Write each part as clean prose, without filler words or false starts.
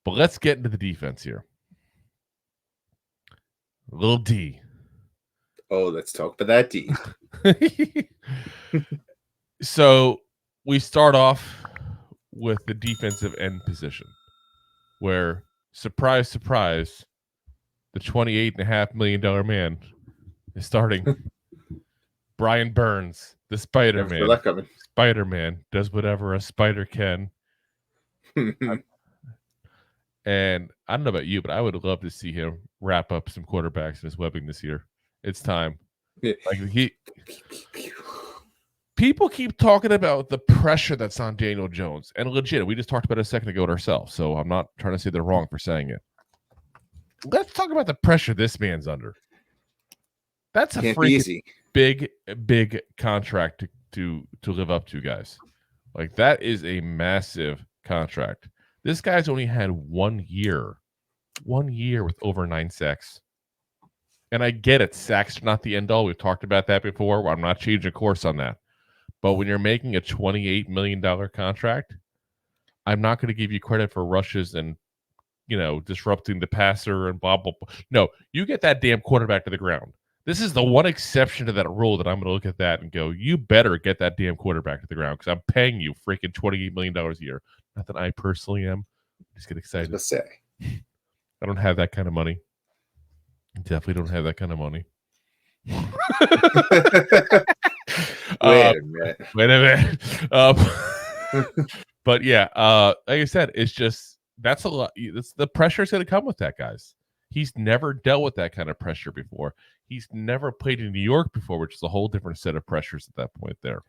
But let's get into the defense here. Little D. Oh, let's talk about that D. So we start off with the defensive end position, where, surprise, surprise, the $28.5 million man is starting. Brian Burns, the Spider-Man. Spider-Man does whatever a spider can. And I don't know about you, but I would love to see him wrap up some quarterbacks in his webbing this year. It's time. Yeah. People keep talking about the pressure that's on Daniel Jones. And legit, we just talked about it a second ago ourselves, so I'm not trying to say they're wrong for saying it. Let's talk about the pressure this man's under. That's a freaking big contract to live up to, guys. Like, that is a massive contract. This guy's only had 1 year with over 9 sacks. And I get it, sacks are not the end all. We've talked about that before. I'm not changing course on that. But when you're making a $28 million contract, I'm not going to give you credit for rushes and, disrupting the passer and blah, blah, blah. No, you get that damn quarterback to the ground. This is the one exception to that rule that I'm going to look at that and go, you better get that damn quarterback to the ground because I'm paying you freaking $28 million a year. Not that I personally am. Just get excited. Let's say. I don't have that kind of money. Definitely don't have that kind of money. Wait a minute. But yeah, like I said, it's just that's a lot. The pressure is going to come with that, guys. He's never dealt with that kind of pressure before. He's never played in New York before, which is a whole different set of pressures at that point there.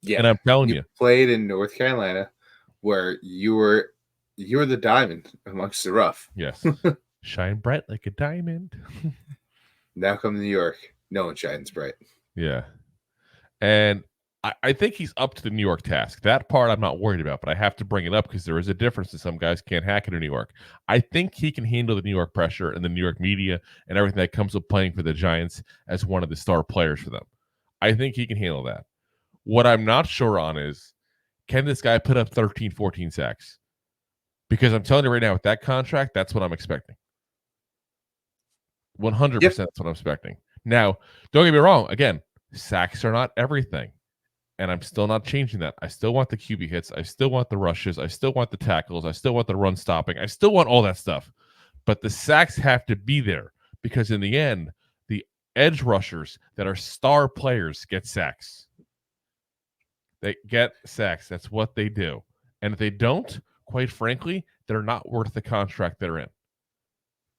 Yeah, and I'm telling you, played in North Carolina, where you were the diamond amongst the rough. Yes, shine bright like a diamond. Now come to New York, no one shines bright. Yeah, and I think he's up to the New York task. That part I'm not worried about, but I have to bring it up because there is a difference that some guys can't hack it in New York. I think he can handle the New York pressure and the New York media and everything that comes with playing for the Giants as one of the star players for them. I think he can handle that. What I'm not sure on is, can this guy put up 13, 14 sacks? Because I'm telling you right now, with that contract, that's what I'm expecting. 100% That's what I'm expecting. Now, don't get me wrong. Again, sacks are not everything. And I'm still not changing that. I still want the QB hits. I still want the rushes. I still want the tackles. I still want the run stopping. I still want all that stuff. But the sacks have to be there because in the end, the edge rushers that are star players get sacks. They get sacks. That's what they do. And if they don't, quite frankly, they're not worth the contract they're in.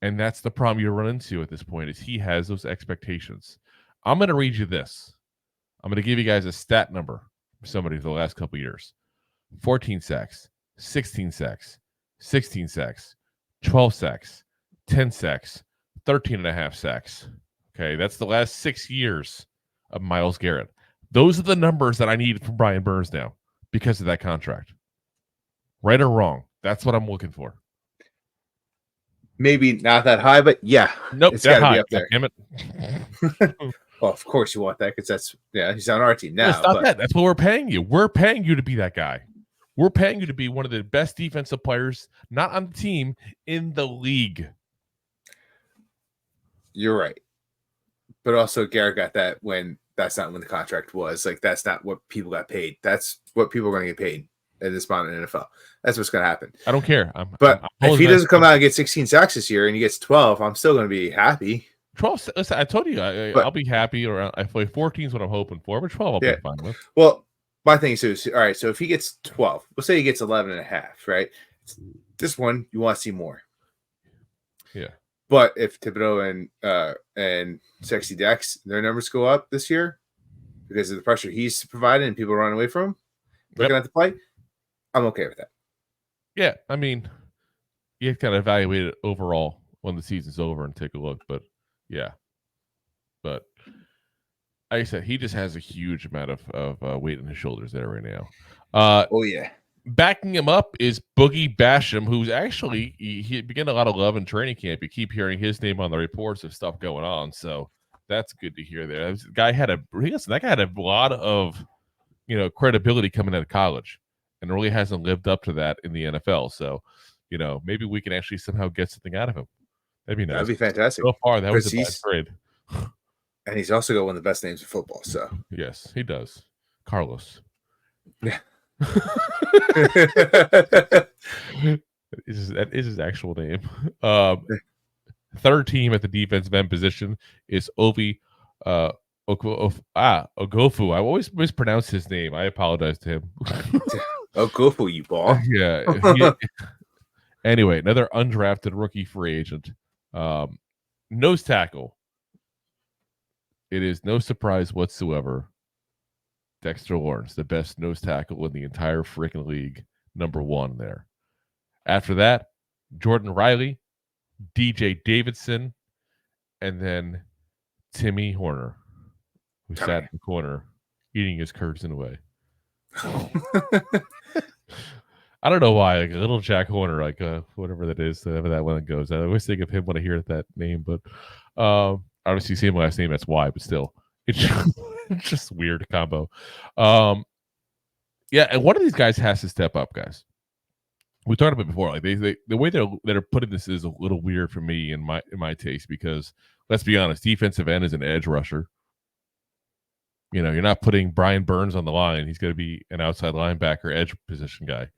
And that's the problem you run into at this point is he has those expectations. I'm going to read you this. I'm going to give you guys a stat number for somebody for the last couple of years. 14 sacks, 16 sacks, 16 sacks, 12 sacks, 10 sacks, 13.5 sacks. Okay, that's the last 6 years of Myles Garrett. Those are the numbers that I need from Brian Burns now because of that contract. Right or wrong, that's what I'm looking for. Maybe not that high, but yeah. Nope, it's got to be up there. Damn it. Well, of course you want that because he's on our team now. It's not that. That's what we're paying you. We're paying you to be that guy. We're paying you to be one of the best defensive players, not on the team, in the league. You're right. But also Garrett got that when that's not when the contract was. Like, that's not what people got paid. That's what people are going to get paid in this modern NFL. That's what's going to happen. I don't care. But if he doesn't come out and get 16 sacks this year and he gets 12, I'm still going to be happy. 12. Listen, I told you I'll be happy. Or I feel like 14 is what I'm hoping for, but 12 I'll be fine with. Well, my thing is, all right. So if he gets 12, let's say he gets 11.5, right? This one you want to see more. Yeah. But if Thibodeaux and Sexy Dex, their numbers go up this year because of the pressure he's provided and people running away from him, looking at the play, I'm okay with that. Yeah, I mean, you kind of evaluate it overall when the season's over and take a look, but. Yeah, but like I said, he just has a huge amount of weight on his shoulders there right now. Oh yeah, backing him up is Boogie Basham, who's actually he began a lot of love in training camp. You keep hearing his name on the reports of stuff going on, so that's good to hear. There, that guy had a lot of credibility coming out of college, and really hasn't lived up to that in the NFL. So maybe we can actually somehow get something out of him. That'd be nice. That'd be fantastic. So far, that was a Because bad trade. And he's also got one of the best names in football. So Yes, he does. Carlos. yeah. That is his actual name. Third team at the defensive end position is Ovie Oghoufo. I always mispronounce his name. I apologize to him. Oghoufo, you ball. Yeah. Anyway, another undrafted rookie free agent. Nose tackle. It is no surprise whatsoever. Dexter Lawrence, the best nose tackle in the entire freaking league, number 1 there. After that, Jordan Riley, DJ Davidson, and then Timmy Horner, who sat in the corner eating his curtain away. I don't know why, like a little Jack Horner, like whatever that is, whatever that one goes. I always think of him when I hear that name, but obviously same last name, that's why, but still, it's just weird combo. Yeah, and one of these guys has to step up, guys. We talked about it before, like they the way they're putting this is a little weird for me in my taste, because let's be honest, defensive end is an edge rusher. You're not putting Brian Burns on the line. He's going to be an outside linebacker, edge position guy.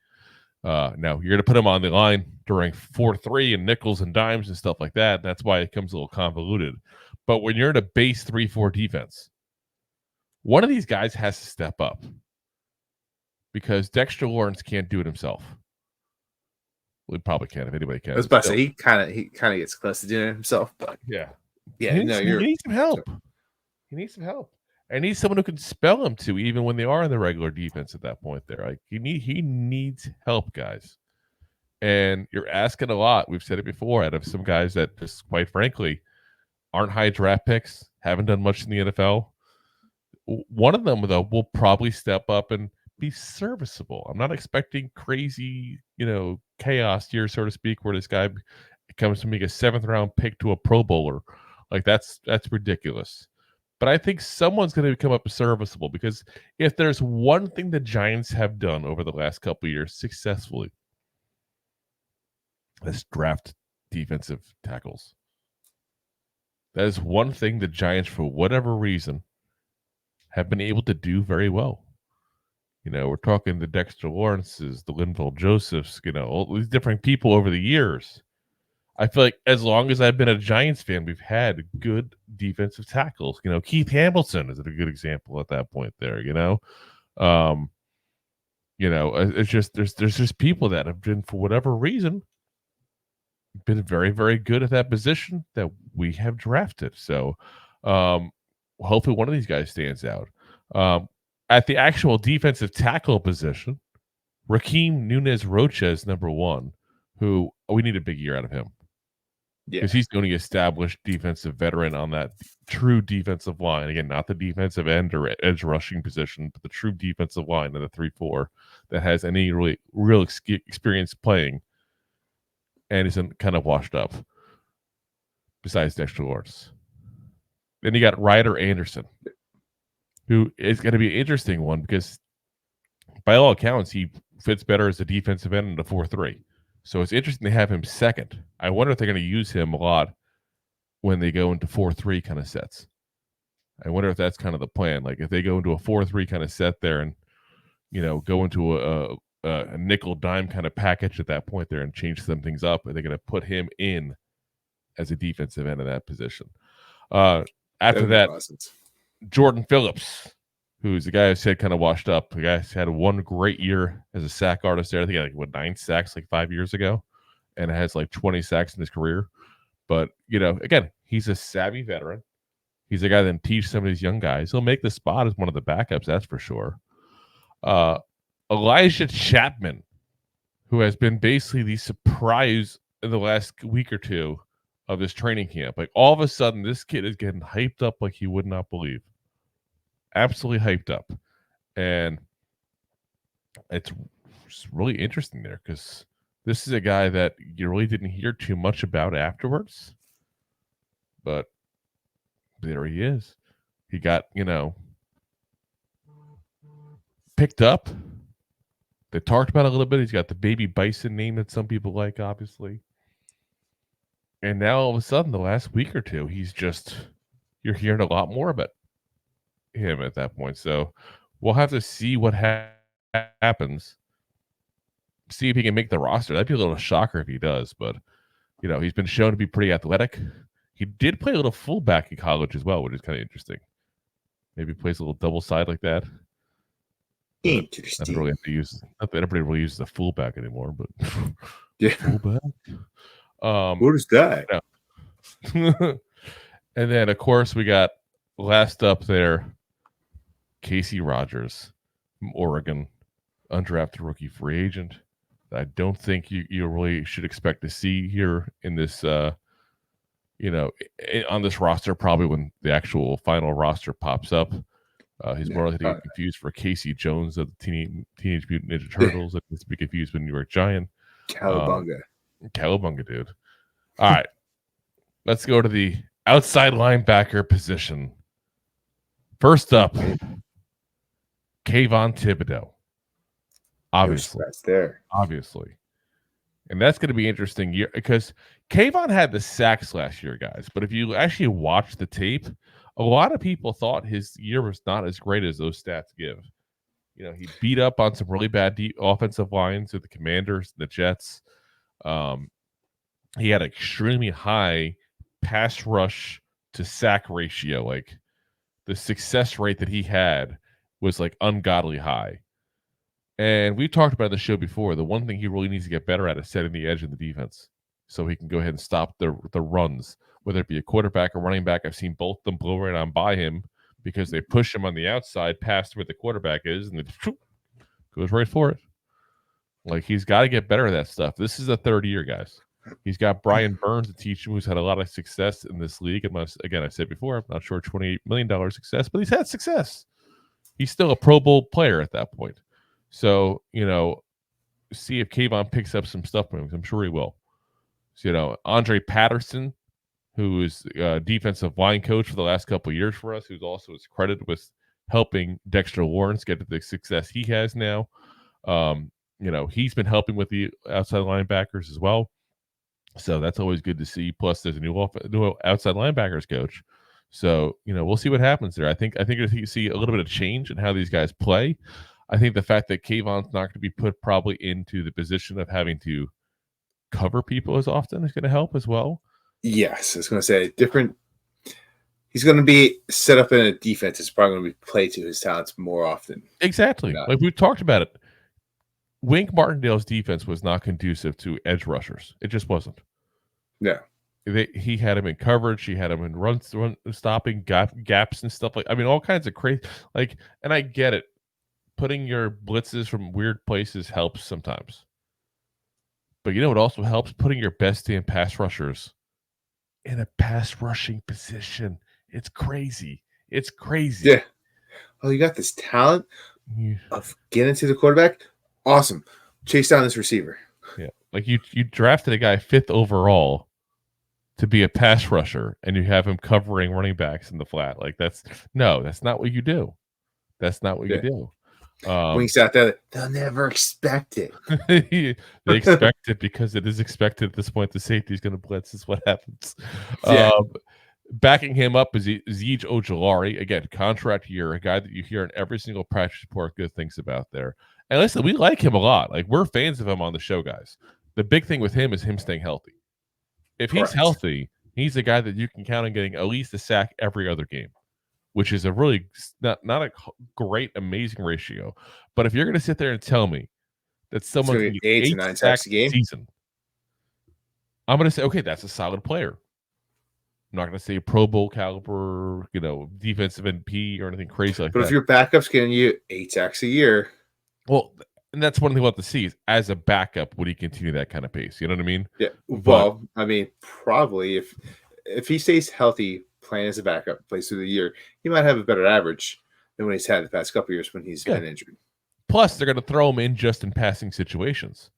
Now you're going to put him on the line during 4-3 and nickels and dimes and stuff like that. That's why it comes a little convoluted. But when you're in a base 3-4 defense, one of these guys has to step up, because Dexter Lawrence can't do it himself. Well, he probably can if anybody can. I was about to say he kind of gets close to doing it himself, but yeah. He needs some help. He needs some help. I need someone who can spell him too, even when they are in the regular defense at that point there. Like he needs help, guys. And you're asking a lot. We've said it before, out of some guys that just quite frankly aren't high draft picks, haven't done much in the NFL. One of them, though, will probably step up and be serviceable. I'm not expecting crazy, chaos here, so to speak, where this guy comes from being a 7th round pick to a Pro Bowler. Like that's ridiculous. But I think someone's going to come up serviceable, because if there's one thing the Giants have done over the last couple of years successfully, let's draft defensive tackles. That is one thing the Giants, for whatever reason, have been able to do very well. We're talking the Dexter Lawrences, the Linval Josephs, all these different people over the years. I feel like as long as I've been a Giants fan, we've had good defensive tackles. Keith Hamilton is a good example at that point there. It's just there's just people that have been, for whatever reason, been very, very good at that position that we have drafted. So hopefully one of these guys stands out. At the actual defensive tackle position, Rakeem Nunez-Rochez, number 1, who we need a big year out of him. Because he's the only established defensive veteran on that true defensive line. Again, not the defensive end or edge rushing position, but the true defensive line of the 3-4 that has any real experience playing and isn't kind of washed up, besides Dexter Lawrence. Then you got Ryder Anderson, who is going to be an interesting one, because by all accounts, he fits better as a defensive end in the 4-3. So it's interesting to have him second. I wonder if they're going to use him a lot when they go into 4-3 kind of sets. I wonder if that's kind of the plan. Like if they go into a 4-3 kind of set there and, go into a nickel dime kind of package at that point there and change some things up, are they going to put him in as a defensive end in that position? After that, Jordan Phillips, who's the guy I said kind of washed up. The guy's had one great year as a sack artist there. I think he had 9 sacks 5 years ago, and has 20 sacks in his career. But, again, he's a savvy veteran. He's a guy that can teach some of these young guys. He'll make the spot as one of the backups, that's for sure. Elijah Chatman, who has been basically the surprise in the last week or two of this training camp. All of a sudden, this kid is getting hyped up like you would not believe. Absolutely hyped up. And it's really interesting there, because this is a guy that you really didn't hear too much about afterwards. But there he is. He got, picked up They talked about it a little bit. He's got the baby Bison name that some people like, obviously. And now all of a sudden, the last week or two, you're hearing a lot more about him at that point. So we'll have to see what happens. See if he can make the roster. That'd be a little shocker if he does, but he's been shown to be pretty athletic. He did play a little fullback in college as well, which is kind of interesting. Maybe plays a little double side like that. Interesting. Not that everybody really uses the fullback anymore, but yeah, fullback. What is that? And then, of course, we got last up there, Casey Rogers from Oregon, undrafted rookie free agent. I don't think you really should expect to see here in this, on this roster, probably when the actual final roster pops up. He's more likely to get confused for Casey Jones of the Teenage Mutant Ninja Turtles. It needs to be confused with New York Giant. Cowabunga. Cowabunga, dude. All right. Let's go to the outside linebacker position. First up, Kayvon Thibodeaux. Obviously. That's there. Obviously. And that's going to be interesting year because Kayvon had the sacks last year, guys. But if you actually watch the tape, a lot of people thought his year was not as great as those stats give. He beat up on some really bad offensive lines with the Commanders, the Jets. He had an extremely high pass rush to sack ratio. Like the success rate that he had was like ungodly high. And we've talked about the show before. The one thing he really needs to get better at is setting the edge of the defense so he can go ahead and stop the runs, whether it be a quarterback or running back. I've seen both of them blow right on by him because they push him on the outside past where the quarterback is, and it goes right for it. Like, he's got to get better at that stuff. This is the third year, guys. He's got Brian Burns to teach him, who's had a lot of success in this league. Again, I said before, I'm not sure $28 million success, but he's had success. He's still a Pro Bowl player at that point. So, see if Kayvon picks up some stuff from him. I'm sure he will. So, Andre Patterson, who is a defensive line coach for the last couple of years for us, who's also is credited with helping Dexter Lawrence get to the success he has now. He's been helping with the outside linebackers as well. So that's always good to see. Plus, there's a new outside linebackers coach. So, we'll see what happens there. I think you see a little bit of change in how these guys play. I think the fact that Kayvon's not going to be put probably into the position of having to cover people as often is going to help as well. Yes, I was going to say different. He's going to be set up in a defense. It's probably going to be play to his talents more often. Exactly. Like we've talked about it. Wink Martindale's defense was not conducive to edge rushers. It just wasn't. Yeah. He had him in coverage. He had him in run stopping gaps and stuff all kinds of crazy. And I get it. Putting your blitzes from weird places helps sometimes. But it also helps putting your best damn pass rushers in a pass rushing position. It's crazy. It's crazy. Yeah. Oh, you got this talent of getting to the quarterback. Awesome. Chase down this receiver. Yeah. Like you drafted a guy 5th overall to be a pass rusher, and you have him covering running backs in the flat. Like that's not what you do. That's not what you do. Winks out there, they'll never expect it. They expect it because it is expected at this point. The safety is going to blitz. Is what happens. Yeah. Backing him up is Azeez Ojulari. Again, contract year, a guy that you hear in every single practice report good things about there. And listen, we like him a lot. Like, we're fans of him on the show, guys. The big thing with him is him staying healthy. If he's healthy, he's a guy that you can count on getting at least a sack every other game, which is a really not a great, amazing ratio. But if you're going to sit there and tell me that someone can get 8 to 9 sacks a game season, I'm going to say, okay, that's a solid player. I'm not going to say Pro Bowl caliber, defensive NP or anything crazy like that. But if your backup's getting you 8 sacks a year, well, and that's one thing we'll have to see is as a backup, would he continue that kind of pace? You know what I mean? Yeah. Well, probably if he stays healthy, playing as a backup, plays through the year, he might have a better average than what he's had the past couple of years when he's been injured. Plus, they're going to throw him in just in passing situations.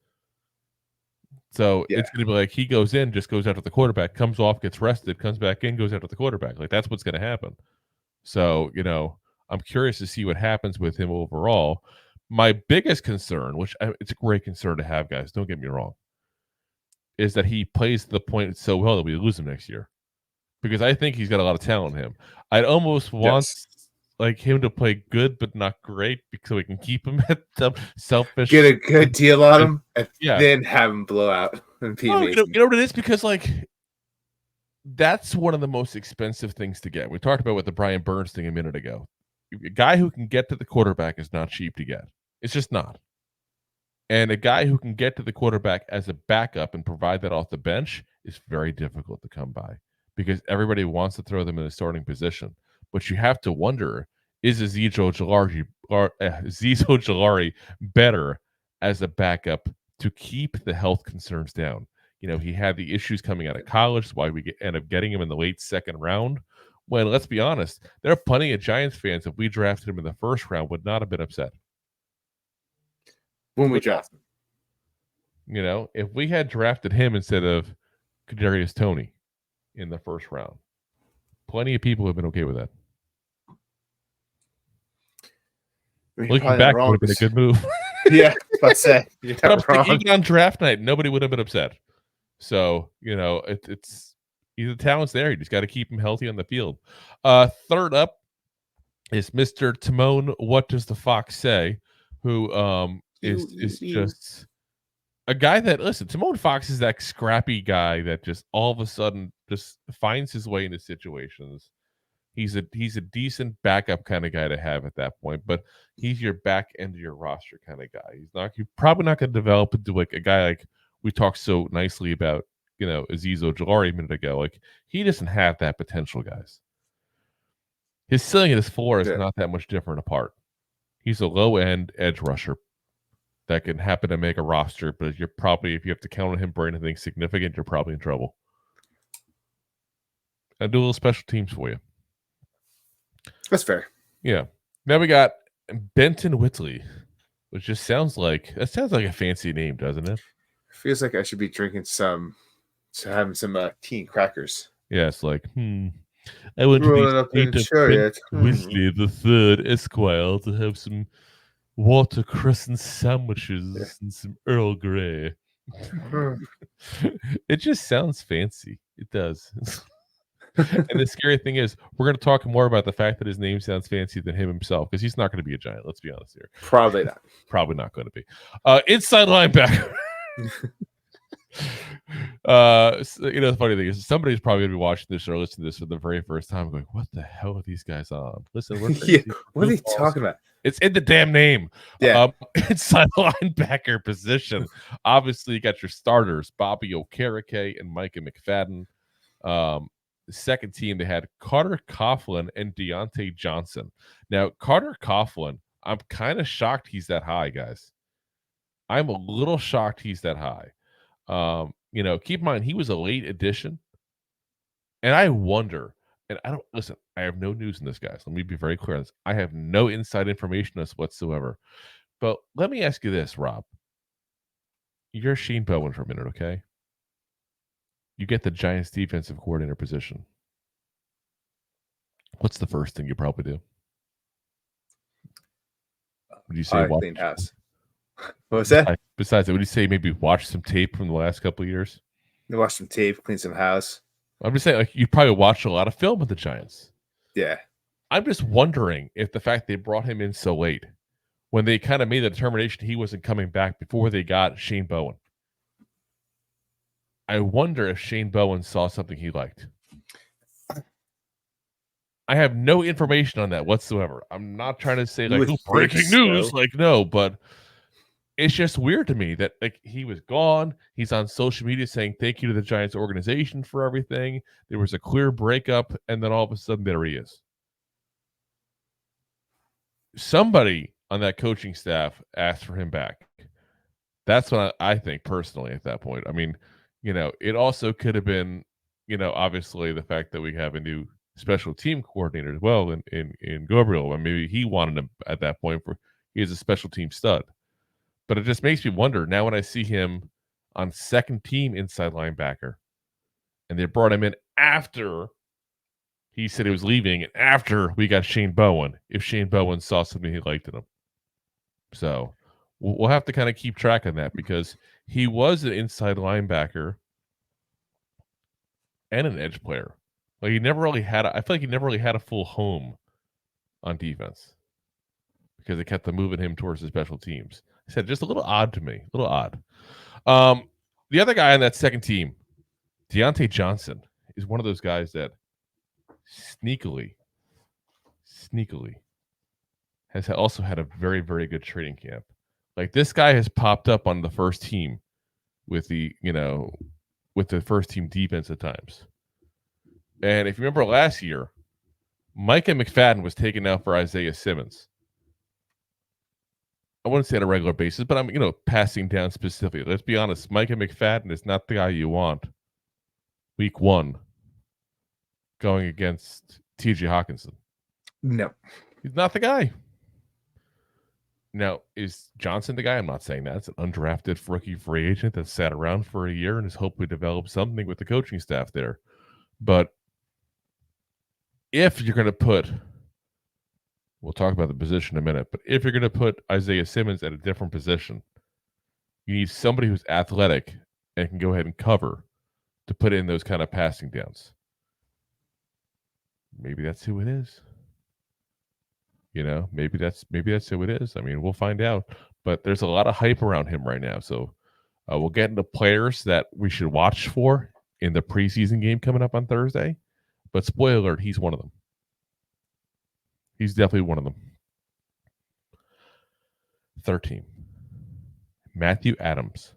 So it's going to be like he goes in, just goes after the quarterback, comes off, gets rested, comes back in, goes after the quarterback. Like, that's what's going to happen. So, I'm curious to see what happens with him overall. My biggest concern, which it's a great concern to have, guys, don't get me wrong, is that he plays to the point so well that we lose him next year. Because I think he's got a lot of talent in him. I'd almost want like him to play good but not great so we can keep him at the selfish. Get a good deal on him, and yeah. then have him blow out and be amazing. You know what it is? Because like that's one of the most expensive things to get. We talked about with the Brian Burns thing a minute ago. A guy who can get to the quarterback is not cheap to get. It's just not. And a guy who can get to the quarterback as a backup and provide that off the bench is very difficult to come by because everybody wants to throw them in a starting position. But you have to wonder, is Azeez Ojulari better as a backup to keep the health concerns down? You know, he had the issues coming out of college. That's why we end up getting him in the late second round. When, let's be honest, there are plenty of Giants fans, if we drafted him in the first round, would not have been upset. When we drafted him. You know, if we had drafted him instead of Kadarius Toney in the first round, plenty of people have been okay with that. Looking back, it would have been a good move. Yeah, let's say. Even on draft night, nobody would have been upset. So, you know, it's the talent's there. You just got to keep him healthy on the field. Third up is Mr. Tomon. What does the fox say? Who is just a guy that, listen, Tomon Fox is that scrappy guy that just all of a sudden just finds his way into situations. He's a decent backup kind of guy to have at that point, but he's your back end of your roster kind of guy. You're probably not going to develop into like a guy like we talked so nicely about, you know, Azeez Ojulari a minute ago. Like he doesn't have that potential, guys. His ceiling and his floor is not that much different apart. He's a low end edge rusher that can happen to make a roster, but you're probably, if you have to count on him for anything significant, you're probably in trouble. I'll do a little special teams for you. That's fair. Yeah. Now we got Benton Whitley, which just sounds like a fancy name, doesn't it? Feels like I should be drinking having some tea and crackers. Yeah, it's like, I went to the state of Benton Whitley the third Esquire to have some watercrescent sandwiches and some Earl Grey. It just sounds fancy. It does. And the scary thing is, we're going to talk more about the fact that his name sounds fancy than him himself, because he's not going to be a Giant. Let's be honest here. Probably not. Probably not going to be. Inside linebacker. You know, the funny thing is, somebody's probably going to be watching this or listening to this for the very first time, going, "What the hell are these guys on?" Listen, what are they talking about? It's in the damn name. Yeah. Inside linebacker position. Obviously, you got your starters, Bobby Okereke and Micah McFadden. The second team, they had Carter Coughlin and Deonte Johnson. Now, Carter Coughlin, I'm kind of shocked he's that high, guys. I'm a little shocked he's that high. You know, keep in mind, he was a late addition. And I wonder, and I have no news in this, guys. Let me be very clear on this. I have no inside information on this whatsoever. But let me ask you this, Rob. You're Shane Bowen for a minute, okay? You get the Giants defensive coordinator position. What's the first thing you probably do? Would you say clean house? What was that? Besides that, would you say maybe watch some tape from the last couple of years? Watch some tape, clean some house. I'm just saying, like, you probably watched a lot of film with the Giants. Yeah. I'm just wondering if the fact they brought him in so late, when they kind of made the determination he wasn't coming back before they got Shane Bowen. I wonder if Shane Bowen saw something he liked. I have no information on that whatsoever. I'm not trying to say like breaking news, like no, but it's just weird to me that like he was gone. He's on social media saying thank you to the Giants organization for everything. There was a clear breakup, and then all of a sudden there he is. Somebody on that coaching staff asked for him back. That's what I think personally at that point. I mean, you know, it also could have been, you know, obviously the fact that we have a new special team coordinator as well in Gabriel, and maybe he wanted him at that point for he is a special team stud. But it just makes me wonder now when I see him on second team inside linebacker, and they brought him in after he said he was leaving, and after we got Shane Bowen, if Shane Bowen saw something he liked in him. So we'll have to kind of keep track on that because he was an inside linebacker and an edge player. Like he never really had. I feel like he never really had a full home on defense because it kept moving him towards the special teams. I said just a little odd to me, a little odd. The other guy on that second team, Deonte Johnson, is one of those guys that sneakily has also had a very, very good training camp. Like this guy has popped up on the first team with the first team defense at times. And if you remember last year, Micah McFadden was taken out for Isaiah Simmons. I wouldn't say on a regular basis, but I'm, passing down specifically. Let's be honest, Micah McFadden is not the guy you want week 1 going against TJ Hawkinson. No. He's not the guy. Now, is Johnson the guy? I'm not saying that. It's an undrafted rookie free agent that sat around for a year and has hopefully developed something with the coaching staff there. But if you're going to put, we'll talk about the position in a minute, but if you're going to put Isaiah Simmons at a different position, you need somebody who's athletic and can go ahead and cover to put in those kind of passing downs. Maybe that's who it is. Maybe that's who it is. I mean, we'll find out. But there's a lot of hype around him right now. So we'll get into players that we should watch for in the preseason game coming up on Thursday. But spoiler alert, he's one of them. He's definitely one of them. Third team, Matthew Adams,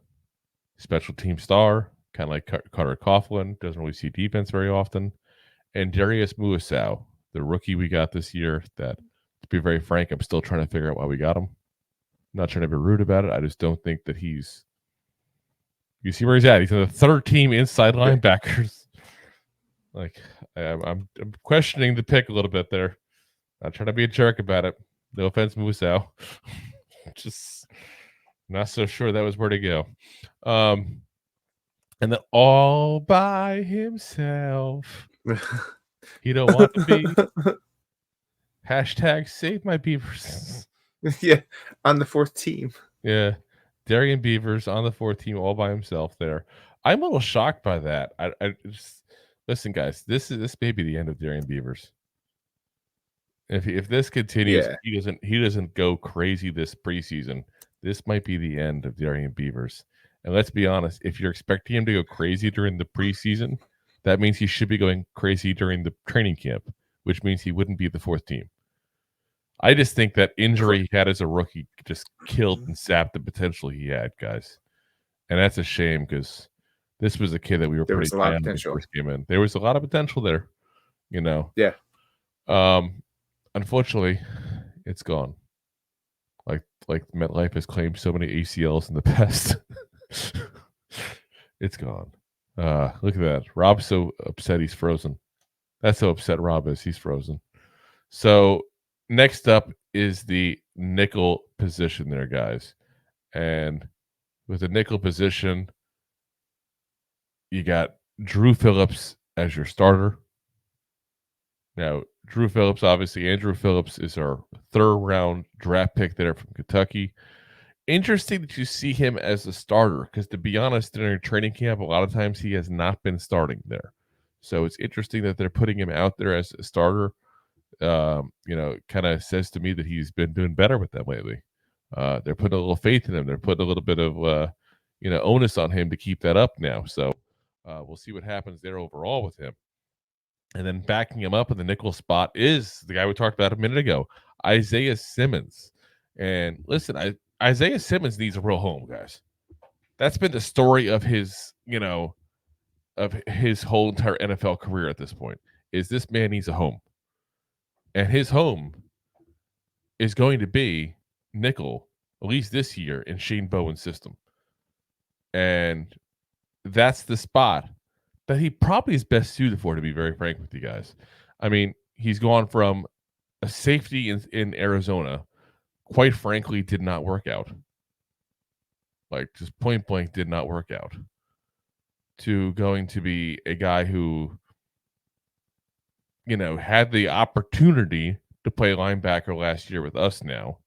special team star, kind of like Carter Coughlin, doesn't really see defense very often. And Darrius, the rookie we got this year that, to be very frank, I'm still trying to figure out why we got him. I'm not trying to be rude about it. I just don't think that you see where he's at. He's in the third team inside linebackers. Like, I'm questioning the pick a little bit there. Not trying to be a jerk about it. No offense, Musau. Just not so sure that was where to go. And then all by himself. He don't want to be. # save my Beavers. Yeah, on the fourth team. Yeah, Darian Beavers on the fourth team all by himself there. I'm a little shocked by that. I just listen, guys. This may be the end of Darian Beavers. If this continues, he doesn't go crazy this preseason. This might be the end of Darian Beavers. And let's be honest, if you're expecting him to go crazy during the preseason, that means he should be going crazy during the training camp, which means he wouldn't be the fourth team. I just think that injury he had as a rookie just killed and sapped the potential he had, guys. And that's a shame because this was a kid that we were pretty high on when he first came in. There was a lot of potential there, Yeah. Unfortunately, it's gone. Like MetLife has claimed so many ACLs in the past. It's gone. Look at that. Rob's so upset he's frozen. That's how upset Rob is. He's frozen. So next up is the nickel position there, guys. And with the nickel position, you got Drew Phillips as your starter. Now, Drew Phillips, obviously, Andrew Phillips is our third-round draft pick there from Kentucky. Interesting that you see him as a starter because, to be honest, during training camp, a lot of times he has not been starting there. So it's interesting that they're putting him out there as a starter. Kind of says to me that he's been doing better with them lately. They're putting a little faith in him. They're putting a little bit of, onus on him to keep that up now. So we'll see what happens there overall with him. And then backing him up in the nickel spot is the guy we talked about a minute ago, Isaiah Simmons. And listen, Isaiah Simmons needs a real home, guys. That's been the story of his, of his whole entire NFL career at this point, is this man needs a home. And his home is going to be nickel, at least this year, in Shane Bowen's system. And that's the spot that he probably is best suited for, to be very frank with you guys. I mean, he's gone from a safety in Arizona, quite frankly, did not work out. Like, just point blank did not work out. To going to be a guy who, had the opportunity to play linebacker last year with us now.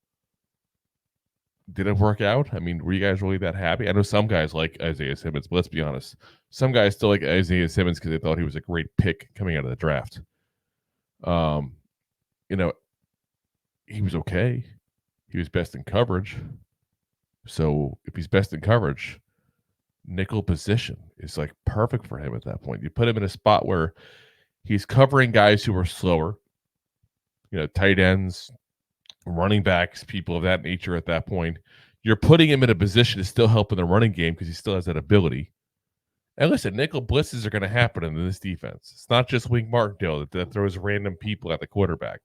did it work out? I mean, were you guys really that happy? I know some guys like Isaiah Simmons, but let's be honest. Some guys still like Isaiah Simmons because they thought he was a great pick coming out of the draft. You know, he was okay. He was best in coverage. So if he's best in coverage, nickel position is like perfect for him at that point. You put him in a spot where he's covering guys who are slower, tight ends, running backs, people of that nature at that point. You're putting him in a position to still help in the running game because he still has that ability. And listen, nickel blitzes are going to happen in this defense. It's not just Wink Martindale that throws random people at the quarterback,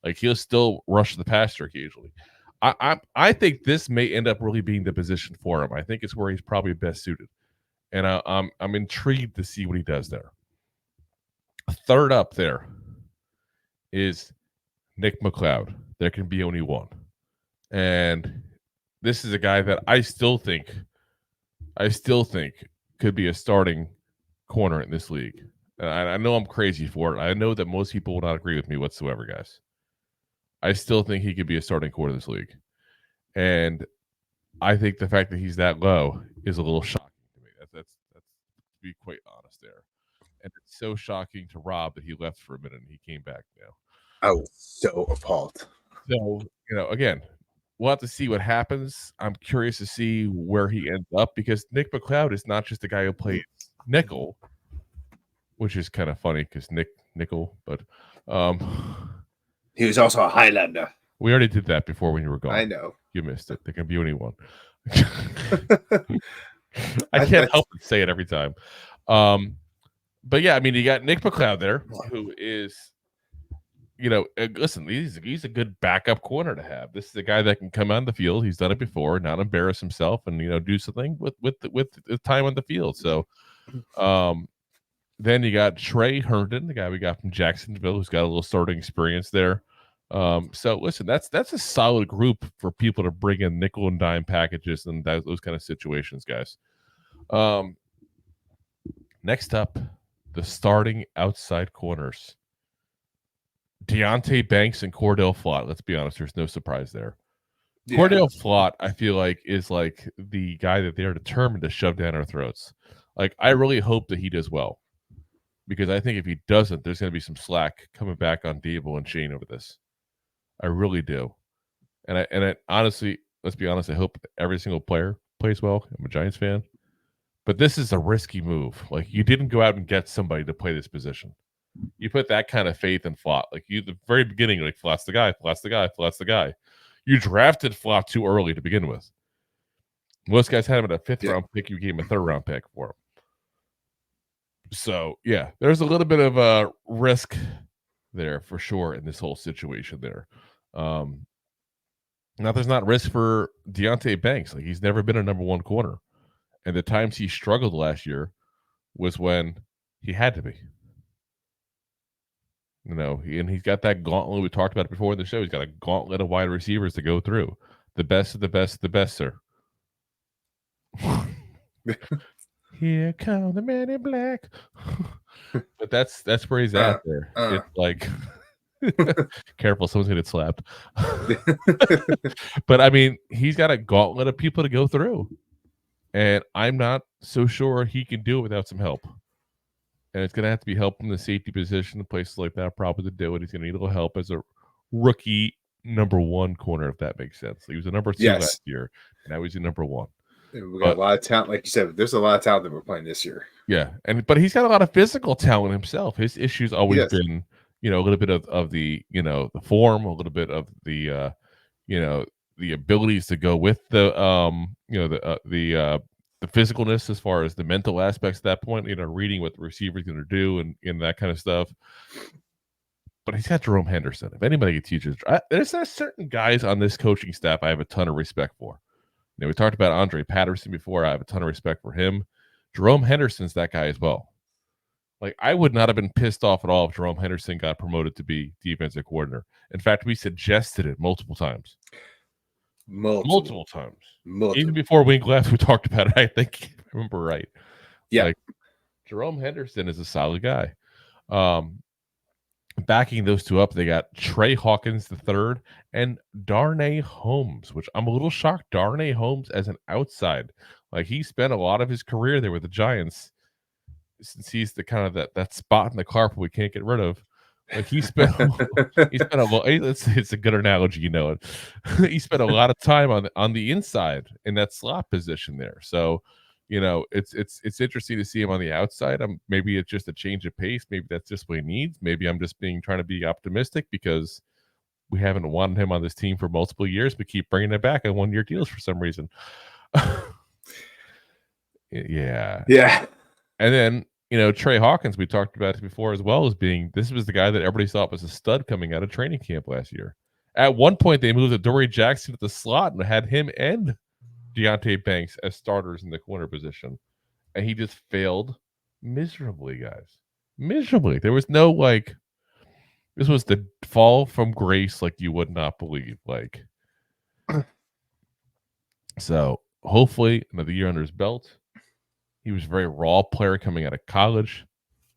Like he'll still rush the passer occasionally. I think this may end up really being the position for him. I think it's where he's probably best suited. And I'm intrigued to see what he does there. Third up there is Nick McLeod. There can be only one. And this is a guy that I still think could be a starting corner in this league. And I know I'm crazy for it. I know that most people will not agree with me whatsoever, guys. I still think he could be a starting corner in this league. And I think the fact that he's that low is a little shocking to me. That's to be quite honest there. And it's so shocking to Rob that he left for a minute and he came back now. I was so appalled. So, again, we'll have to see what happens. I'm curious to see where he ends up because Nick McLeod is not just a guy who plays nickel, which is kind of funny because nickel, but he was also a Highlander. We already did that before when you were gone. I know. You missed it. There can be only one. I can't help but say it every time. But yeah, I mean, you got Nick McLeod there, who is, listen, he's a good backup corner to have. This is a guy that can come on the field. He's done it before, not embarrass himself, and do something with the time on the field. So, then you got Trey Herndon, the guy we got from Jacksonville, who's got a little starting experience there. So listen, that's a solid group for people to bring in nickel and dime packages and those kind of situations, guys. Next up, the starting outside corners. Deonte Banks and Cor'Dale Flott. Let's be honest, there's no surprise there. Yeah. Cor'Dale Flott, I feel like, is like the guy that they're determined to shove down our throats. Like, I really hope that he does well. Because I think if he doesn't, there's going to be some slack coming back on Dable and Shane over this. I really do. And I honestly, let's be honest, I hope every single player plays well. I'm a Giants fan. But this is a risky move. Like, you didn't go out and get somebody to play this position. You put that kind of faith in Flott. Like, the very beginning, like, Flott's the guy, Flott's the guy, Flott's the guy. You drafted Flott too early to begin with. Most guys had him at a fifth-round pick. You gave him a third-round pick for him. So, yeah, there's a little bit of a risk there for sure in this whole situation there. Now, there's not risk for Deonte Banks. Like, he's never been a number one corner. And the times he struggled last year was when he had to be. And he's got that gauntlet. We talked about it before in the show. He's got a gauntlet of wide receivers to go through. The best of the best of the best, sir. Here come the man in black. But that's where he's at there. It's like, careful, someone's gonna get slapped. But I mean, he's got a gauntlet of people to go through. And I'm not so sure he can do it without some help. And it's gonna have to be help from the safety position, places like that, probably to do it. He's gonna need a little help as a rookie number one corner, if that makes sense. He was a number two last year, and now he's a number one. We got a lot of talent, like you said. There's a lot of talent that we're playing this year. Yeah, but he's got a lot of physical talent himself. His issue's always been, a little bit of the, the form, a little bit of the, the abilities to go with the, the physicalness as far as the mental aspects at that point. Reading what the receiver's going to do and that kind of stuff. But he's got Jerome Henderson. If anybody can teach us, there's certain guys on this coaching staff I have a ton of respect for. We talked about Andre Patterson before. I have a ton of respect for him. Jerome Henderson's that guy as well. Like, I would not have been pissed off at all if Jerome Henderson got promoted to be defensive coordinator. In fact, we suggested it multiple times. Multiple times. Even before Wink left, we talked about it, I think, if I remember right. Yeah. Like, Jerome Henderson is a solid guy. backing those two up, they got Trey Hawkins the third and Darnay Holmes, which I'm a little shocked. Darnay Holmes as an outside, like he spent a lot of his career there with the Giants, since he's the kind of that spot in the carpet we can't get rid of. Like he spent a lot. It's a good analogy, you know it. He spent a lot of time on the inside in that slot position there. So, you know, it's interesting to see him on the outside. Maybe it's just a change of pace. Maybe that's just what he needs. Maybe I'm just trying to be optimistic because we haven't wanted him on this team for multiple years, but keep bringing it back on 1-year deals for some reason. Yeah. And then, you know, Trey Hawkins, we talked about it before as well, as being this was the guy that everybody thought was a stud coming out of training camp last year. At one point, they moved Adoree Jackson to the slot and had him and Deonte Banks as starters in the corner position. And he just failed miserably, guys. Miserably. There was no, like, this was the fall from grace like you would not believe. Like, so hopefully another year under his belt. He was a very raw player coming out of college.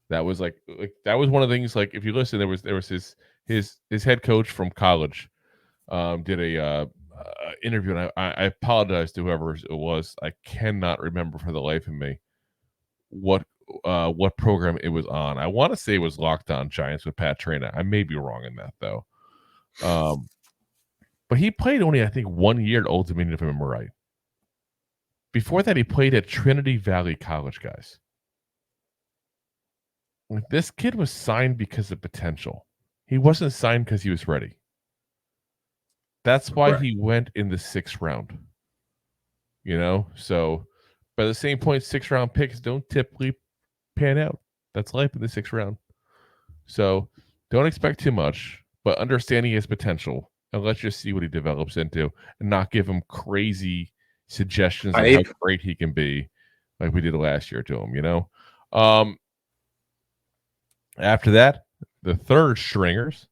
That was like that was one of the things. Like if you listen, there was his head coach from college did a interview, and I apologize to whoever it was. I cannot remember for the life of me what program it was on. I want to say it was Locked On Giants with Pat Traina. I may be wrong in that though. But he played only, I think, 1 year at Old Dominion, if I remember right. Before that, he played at Trinity Valley College, guys. Like, this kid was signed because of potential. He wasn't signed because he was ready. That's why he went in the 6th round. You know? So, by the same point, 6th round picks don't typically pan out. That's life in the 6th round. So, don't expect too much, but understanding his potential, and let's just see what he develops into, and not give him crazy suggestions on how great he can be, like we did last year to him, you know? After that, the third stringers,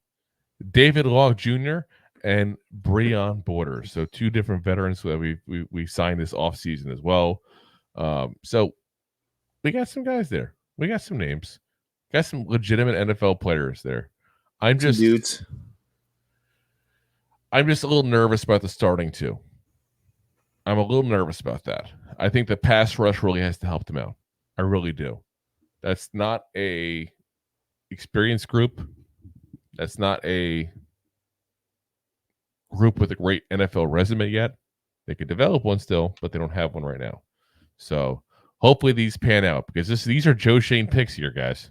David Long Jr. and Breon Borders. So 2 different veterans that we signed this offseason as well. So we got some guys there. We got some names. Got some legitimate NFL players there. I'm just a little nervous about the starting 2. I'm a little nervous about that. I think the pass rush really has to help them out. I really do. That's not a experienced group. That's not a group with a great NFL resume yet. They could develop one still, but they don't have one right now. So hopefully these pan out, because these are Joe Schoen picks here, guys.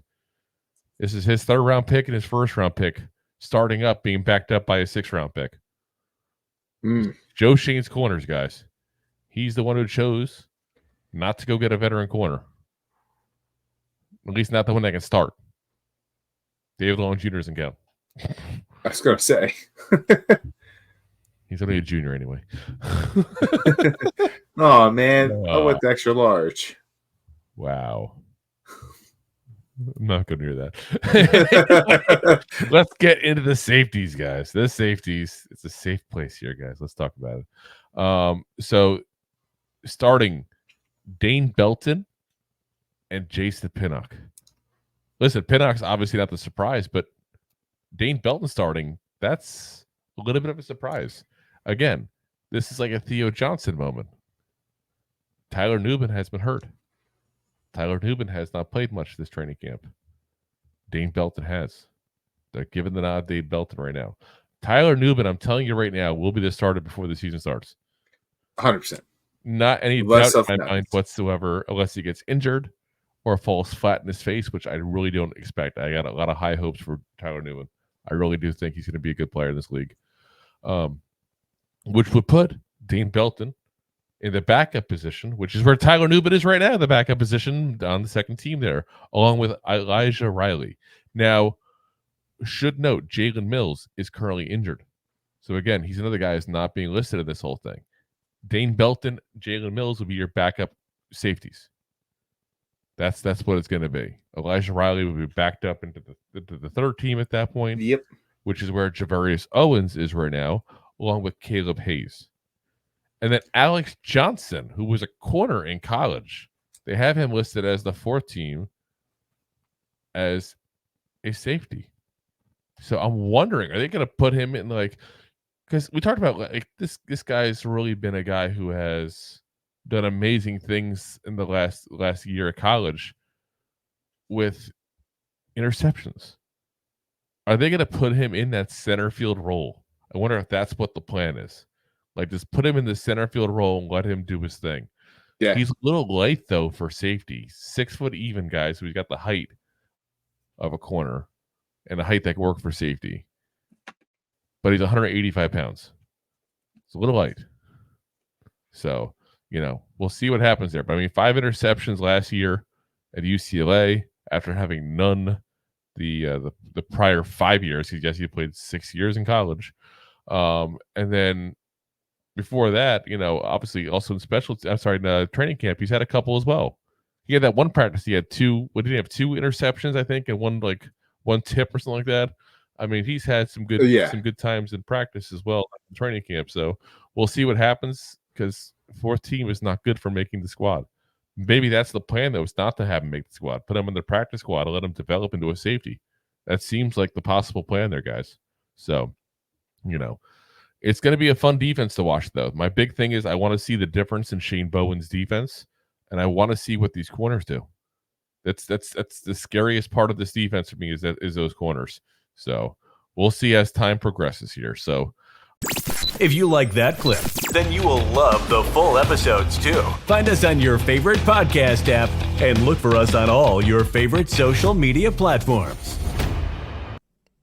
This is his 3rd round pick and his 1st round pick, starting up, being backed up by a 6th round pick. Joe Schoen's corners, guys. He's the one who chose not to go get a veteran corner. At least not the one that can start. David Long Jr. isn't count. I was going to say. He's only a junior anyway. Oh, man. I went the extra large. Wow. I'm not going to hear that. Let's get into the safeties, guys. The safeties. It's a safe place here, guys. Let's talk about it. So, starting Dane Belton and Jason Pinnock. Listen, Pinnock's obviously not the surprise, but Dane Belton starting, that's a little bit of a surprise. Again, this is like a Theo Johnson moment. Tyler Nubin has been hurt. Tyler Nubin has not played much this training camp. Dane Belton has. They're giving the nod to Dane Belton right now. Tyler Nubin, I'm telling you right now, will be the starter before the season starts. 100%. Not any doubt in my mind whatsoever, unless he gets injured or falls flat in his face, which I really don't expect. I got a lot of high hopes for Tyler Nubin. I really do think he's going to be a good player in this league. Which would put Dane Belton in the backup position, which is where Tyler Nubin is right now, the backup position on the 2nd team there, along with Elijah Riley. Now, should note, Jalen Mills is currently injured. So again, he's another guy who's not being listed in this whole thing. Dane Belton, Jalen Mills will be your backup safeties. That's what it's going to be. Elijah Riley will be backed up into the 3rd team at that point. Yep. Which is where Javarius Owens is right now, along with Caleb Hayes. And then Alex Johnson, who was a corner in college, they have him listed as the 4th team as a safety. So I'm wondering, are they going to put him in like, because we talked about like this guy's really been a guy who has done amazing things in the last year of college with interceptions. Are they going to put him in that center field role? I wonder if that's what the plan is. Like, just put him in the center field role and let him do his thing. Yeah. He's a little light, though, for safety. 6 foot even, guys. So he's got the height of a corner and the height that can work for safety. But he's 185 pounds. It's a little light. So, we'll see what happens there. But, I mean, 5 interceptions last year at UCLA after having none the prior 5 years. He played 6 years in college. And then before that, obviously also in training camp, he's had a couple as well. He had that one practice. He had 2. What did he have? 2 interceptions, I think, and one tip or something like that. I mean, he's had some good times in practice as well in training camp. So we'll see what happens because 4th team is not good for making the squad. Maybe that's the plan, though, is not to have him make the squad. Put him in the practice squad and let him develop into a safety. That seems like the possible plan there, guys. So, it's going to be a fun defense to watch, though. My big thing is I want to see the difference in Shane Bowen's defense, and I want to see what these corners do. That's the scariest part of this defense for me is those corners. So we'll see as time progresses here. So if you like that clip, then you will love the full episodes too. Find us on your favorite podcast app and look for us on all your favorite social media platforms.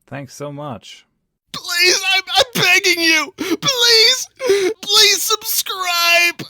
Thanks so much. Please, I'm begging you. Please subscribe.